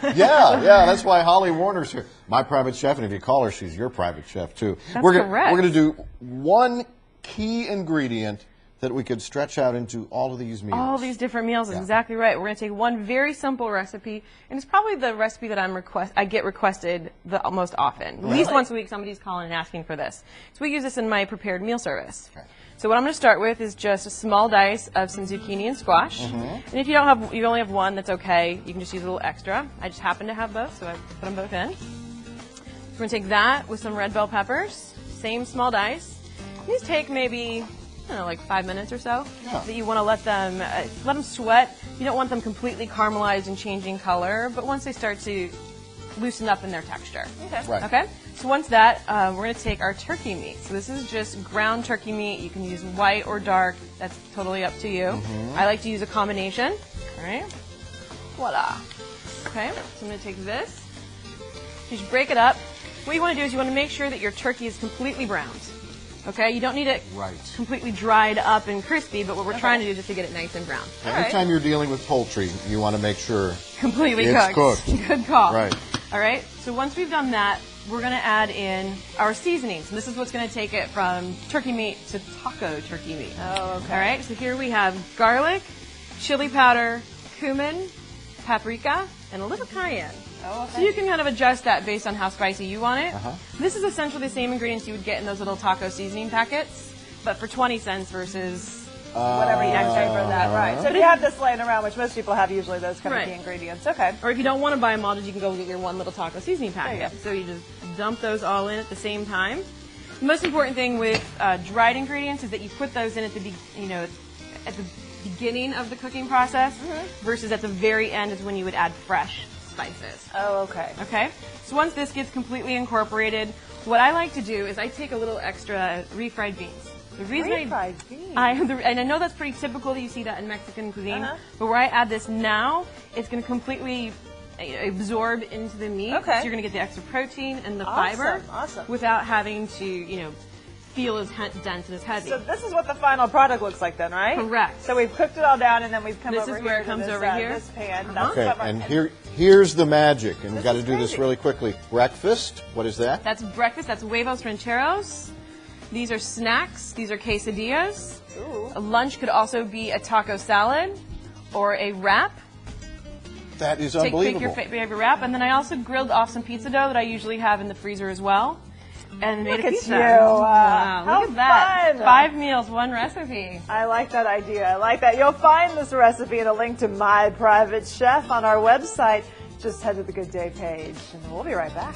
Yeah, that's why Holly Warner's here. My private chef, and if you call her, she's your private chef, too. That's We're correct. going to do one key ingredient that we could stretch out into all of these meals. All these different meals is exactly right. We're going to take one very simple recipe, and it's probably the recipe that I get requested the most often. At least once a week, somebody's calling and asking for this. So we use this in my prepared meal service. Okay. So what I'm going to start with is just a small dice of some zucchini and squash. And if you only have one, that's okay. You can just use a little extra. I just happen to have both, so I put them both in. So we're going to take that with some red bell peppers, same small dice. These take maybe, I don't know, like 5 minutes or so. That you want to let them sweat. You don't want them completely caramelized and changing color, but once they start to loosen up in their texture. Okay. Right. Okay? So once that, we're going to take our turkey meat. So this is just ground turkey meat. You can use white or dark. That's totally up to you. I like to use a combination. All right. Voila. Okay, so I'm going to take this. You just break it up. What you want to do is you want to make sure that your turkey is completely browned. Okay, you don't need it completely dried up and crispy, but what we're trying to do is just to get it nice and brown. Anytime you're dealing with poultry, you want to make sure completely it's cooked. Good call. Right. All right, so once we've done that, we're going to add in our seasonings. And this is what's going to take it from turkey meat to taco turkey meat. Oh, okay. All right, so here we have garlic, chili powder, cumin, paprika, and a little cayenne. Oh, okay. So you can kind of adjust that based on how spicy you want it. This is essentially the same ingredients you would get in those little taco seasoning packets, but for 20 cents versus whatever you pay for that, right. So if you have this laying around, which most people have usually those kind of key ingredients, okay. Or if you don't want to buy them all, you can go get your one little taco seasoning packet. So you just dump those all in at the same time. The most important thing with dried ingredients is that you put those in at the beginning of the cooking process versus at the very end is when you would add fresh spices. Oh, okay. Okay? So once this gets completely incorporated, what I like to do is I take a little extra refried beans. The reason refried beans? and I know that's pretty typical that you see that in Mexican cuisine, but where I add this now, it's going to completely absorb into the meat. Okay. So you're going to get the extra protein and the fiber without having to, feel as dense and as heavy. So this is what the final product looks like then, right? Correct. So we've cooked it all down and then we've come This over is here where it to comes this, over here. this pan. Okay, and here's the magic, and we've got to do this really quickly. Breakfast, what is that? That's breakfast. That's huevos rancheros. These are snacks. These are quesadillas. Ooh. A lunch could also be a taco salad or a wrap. That is Pick unbelievable. your favorite wrap. And then I also grilled off some pizza dough that I usually have in the freezer as well. And made a pizza. Look at you. Wow, How look at that. fun. 5 meals, 1 recipe. I like that idea. I like that. You'll find this recipe and a link to My Private Chef on our website. Just head to the Good Day page, and we'll be right back.